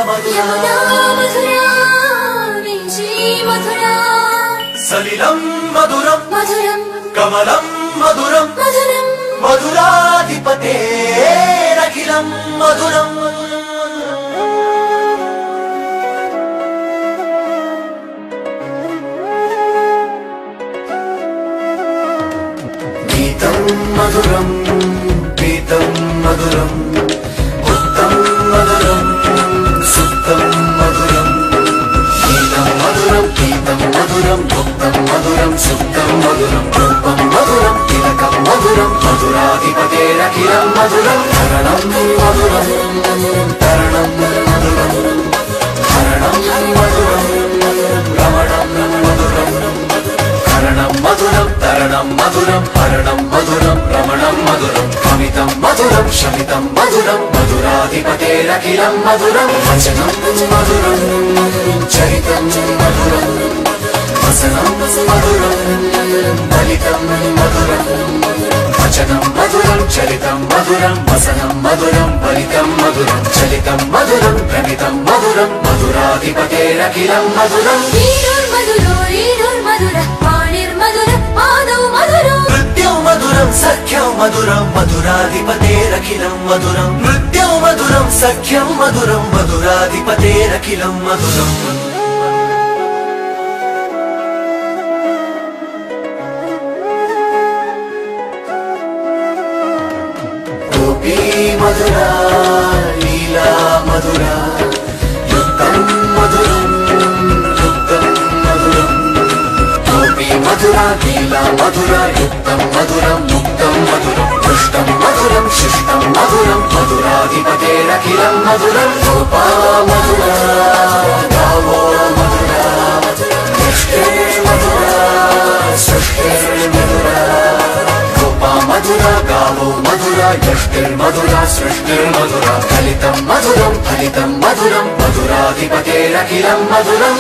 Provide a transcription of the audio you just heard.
మధురా మధురా వించి మధురా సలిలం మధురం మధురం కమలం మధురం మధురం మధురాధిపతేరఖిలం మధురం గీతం మధురం పీతం మధురం ఉత్తం మధురం సుత్తం మధురం గీతం మధురం పీతం మధురం ఉత్తం మధురం సుత్తం మధురం రూపం మధురం తిలకం మధురం మధురాధిపతేరఖిలం మధురం హరణం మధురం తరణం మధురం హరణం మధురం రమణం మధురం హరణం మధురం తరణం మధురం హరణం మధురం రమణం మధురం కవితం మధురం శమితం మధురం మధురాధిపతేరఖిలం మధురం వచనం మధురం చరితం మధురం వసనం మధురం ఫలితం మధురం వచనం మధురం చరితం మధురం వసనం మధురం ఫలితం మధురం చలితం మధురం ప్రమితం మధురం మధురాధిపతేరఖిలం మధురం నృత్యం మధురం సఖ్యం మధురం మధురాధిపతేరఖిలం మధురం నృత్యం మధురం సఖ్యం మధురం మధురాధిపతేరఖిలం మధురం గోపీ మధురా లీలా మధురా యుక్తం మధురం యుక్తం మధురం గోపీ మధురా లీలా మధురా యుక్తం మధురం ముక్తం మధురం దృష్టం మధురం శిష్టం మధురం మధురాధిపతేరఖిలం మధురం గోపా మధురా గావో మధురా సృష్టి మధురా సృష్టి మధురా గోపా మధురా గావో మధురా యష్టిర్మధురా సృష్టిర్మధురా ఫలితం మధురం ఫలితం మధురం మధురాధిపతేరఖిలం మధురం